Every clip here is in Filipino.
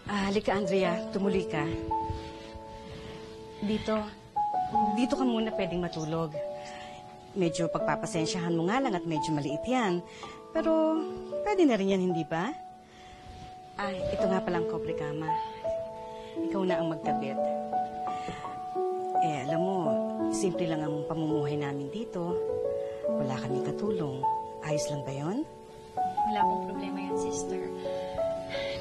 Halika, Andrea. Tumuli ka. Dito ka muna pwedeng matulog. Medyo pagpapasensyahan mo nga lang at medyo maliit yan. Pero pwede na rin yan, hindi ba? Ito nga palang kobre kama. Ikaw na ang magkabit. Alam mo, simple lang ang pamumuhay namin dito. Wala kami katulong. Ayos lang ba yon? Wala pong problema yan, sister.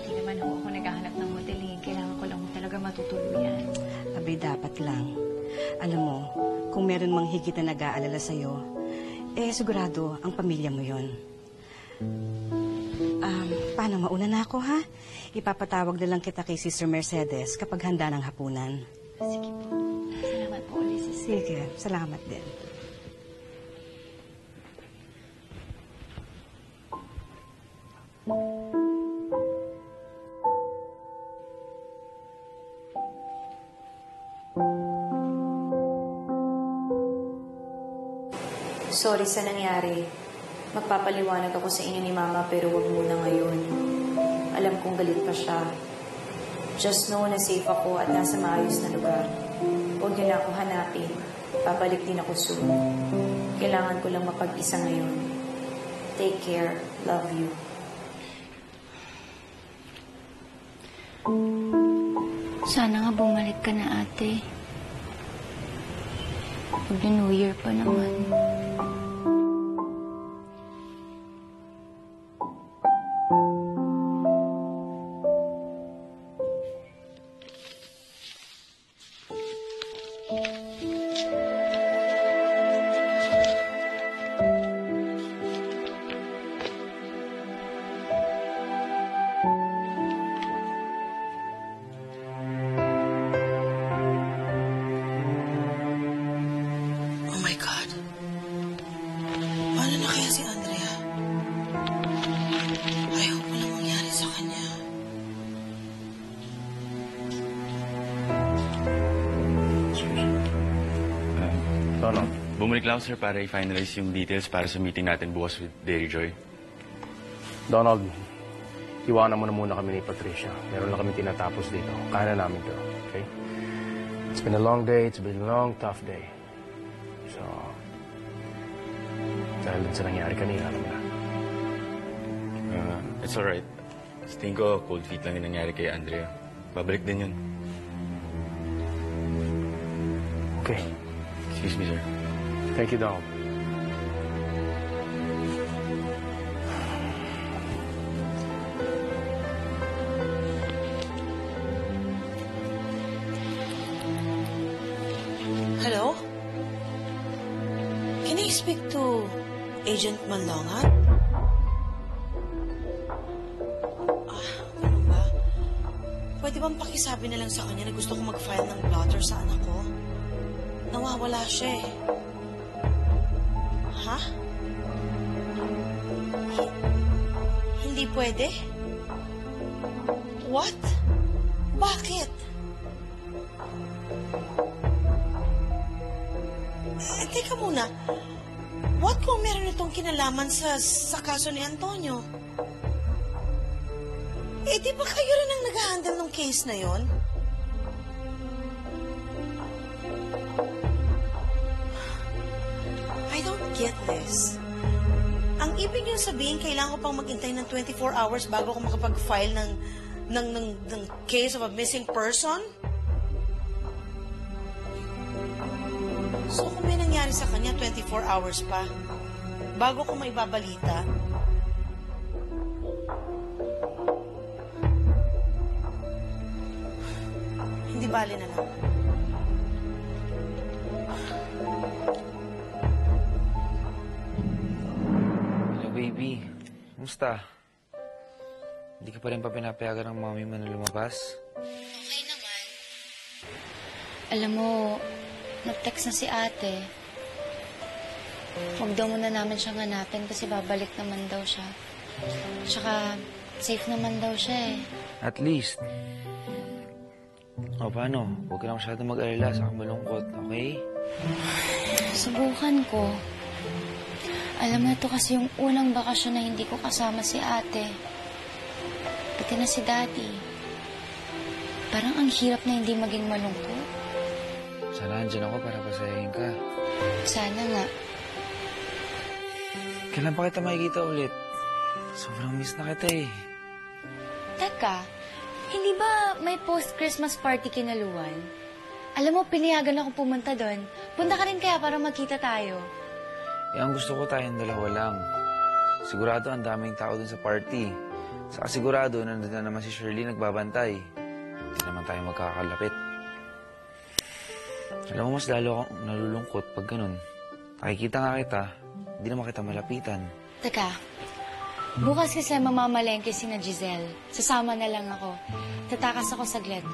Hindi naman ako naghahanap ng hotel. Kailangan ko lang talaga matutuluyan. Abay, dapat lang. Alam mo, kung meron mang higit na nag-aalala sa'yo, sigurado ang pamilya mo yon. Paano, mauna na ako, ha? Ipapatawag na lang kita kay Sister Mercedes kapag handa ng hapunan. Sige po. Salamat po ulit, sister. Sige, salamat din. Sorry sa nangyari. Magpapaliwanag ako sa inyo ni Mama pero wag muna ngayon. Alam kong galit pa siya. Just know na safe ako at nasa maayos na lugar. Huwag niyo na ako hanapin. Babalik din ako soon. Kailangan ko lang mapag-isa ngayon. Take care. Love you. Sana nga bumalik ka na, ate. Mag-New Year pa naman. Bumalik lang, sir, para i-finalize yung details para sa meeting natin bukas with Dairy Joy. Donald, iwanan mo na muna kami ni Patricia. Meron lang kami tinatapos dito. Kaya na namin to, okay? It's been a long day. It's been a long, tough day. So, dahil sa nangyari kanina, alam na. It's alright. Sa tingin ko, cold feet lang yung nangyari kay Andrea. Babalik din yun. Okay. Excuse me, sir. Thank you, Donald. Hello? Can I speak to Agent Manlonga? Ano ba? Pwede bang pakisabi na lang sa kanya na gusto ko mag-file ng blotter sa anak ko? Nawawala siya eh. Ha? Hindi pwede? What? Bakit? Teka muna. What kung meron itong kinalaman sa kaso ni Antonio? Di ba kayo rin ang nag-handle ng case na yon? I don't get this. Ang ibig niyong sabihin, kailangan ko pang maghintay ng 24 hours bago ako makapag-file ng case of a missing person? So, kung may nangyari sa kanya, 24 hours pa, bago ko maibabalita, hindi bali na lang. Baby, kumusta? Hindi ka pa rin pinapayagan ng mami mo na lumabas? Okay naman. Alam mo, nag-text na si ate. Huwag daw muna namin siyang hanapin kasi babalik naman daw siya. Tsaka, safe naman daw siya eh. At least. O paano? Huwag ka na masyadong mag-alala sa malungkot, okay? Subukan ko. Alam mo, ito kasi yung unang bakasyon na hindi ko kasama si ate. Pati na si daddy. parang ang hirap na hindi maging malungkot. Sana andyan ako para pasayahin ka. Sana nga. Kailan pa kita makikita ulit? Sobrang miss na kita eh. Teka, hindi ba may post-Christmas party kinaluan? Alam mo, pinayagan ako pumunta doon. Punta ka rin kaya para magkita tayo. Eh, ang gusto ko tayong dalawa lang. Sigurado ang daming tao dun sa party. Saka sigurado nandun na naman si Shirley nagbabantay. Hindi naman tayo magkakalapit. Alam mo, mas lalo akong nalulungkot pag ganun. Nakikita nga kita, hindi naman kita malapitan. Teka, bukas kasi mamamalengke si na Giselle. Sasama na lang ako. Tatakas ako saglit.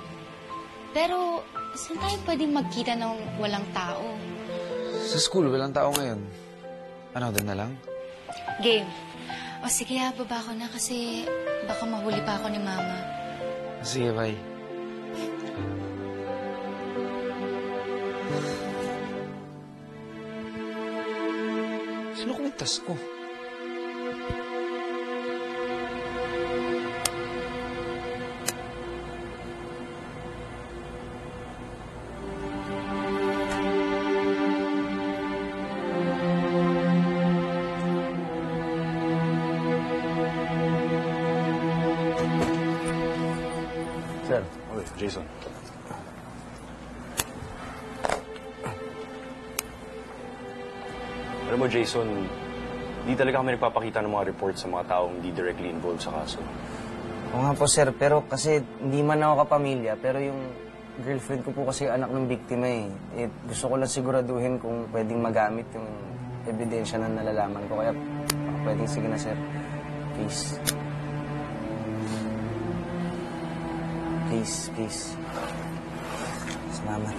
Pero, saan tayo pwedeng magkita ng walang tao? Sa school, walang tao ngayon. Ano, doon na lang? Game. O sige, baba ko na kasi baka mahuli pa ako ni Mama. Sige, bye. Sino kumigtas ko? Sir. Okay, Jason. Alam mo, Jason, hindi talaga kami nagpapakita ng mga reports sa mga taong hindi directly involved sa kaso. Oo nga po, sir. Pero kasi hindi man ako kapamilya, pero yung girlfriend ko po kasi anak ng biktima eh. Gusto ko lang siguraduhin kung pwedeng magamit yung ebidensya na nalalaman ko. Kaya pwedeng sige na, sir. Please. Please, please. Salamat.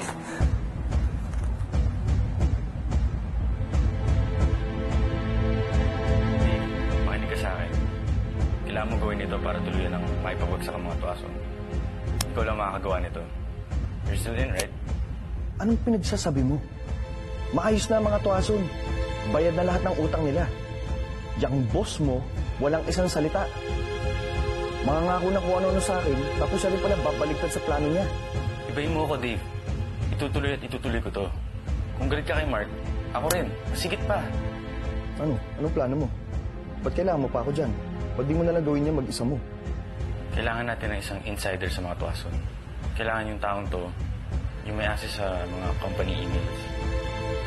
Makinig ka sa akin. Kailangan mo gawin ito para tuluyan ang maipabagsak ang mga tuwason. Ikaw lang makakagawa nito. You're still in, right? Anong pinagsasabi mo? Maayos na ang mga tuwason. Bayad na lahat ng utang nila. Yang boss mo, walang isang salita. Mangangako na kung ano-ano sa akin, tapos siya rin pala babaliktad sa plano niya. Ibahin mo ako, Dave. Itutuloy at itutuloy ko to. Kung galit ka kay Mark, ako rin. Masigit pa. Ano? Anong plano mo? Ba't kailangan mo pa ako dyan? Ba't di mo nalang gawin niya mag-isa mo? Kailangan natin ng isang insider sa mga tuwason. Kailangan yung taong to, yung may access sa mga company emails.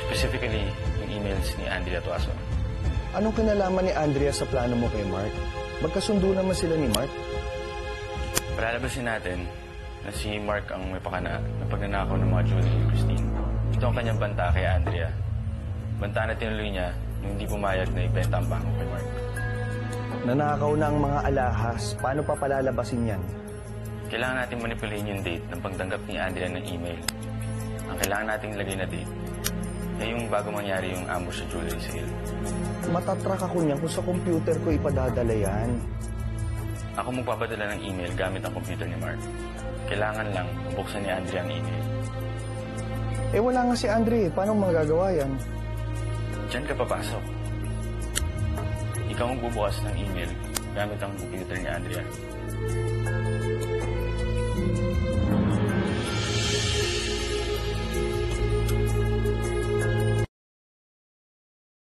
Specifically, yung emails ni Andrea Tuason. Anong kinalaman ni Andrea sa plano mo kay Mark? Magkasundo naman sila ni Mark. Palalabasin natin na si Mark ang may pakana ng pagnanakaw ng mga Julie ni Christine. Ito ang kanyang banta kay Andrea. Banta na tinuloy niya nung hindi pumayag na ibenta ang bangko kay Mark. Nanakaw na ang mga alahas. Paano pa palalabasin yan? Kailangan natin manipulahin yung date ng pagtanggap ni Andrea ng email. Ang kailangan nating ilagay na date ay yung bago mangyari yung ambush sa jewelry sale. Matatrack ako niyan kung sa computer ko ipadadala yan. Ako magpapadala ng email gamit ang computer ni Mark. Kailangan lang buksan ni Andrea ang email. Eh wala nga si Andre. Paano magagawa yan? Diyan ka papasok. Ikaw ang bubukas ng email gamit ang computer ni Andrea.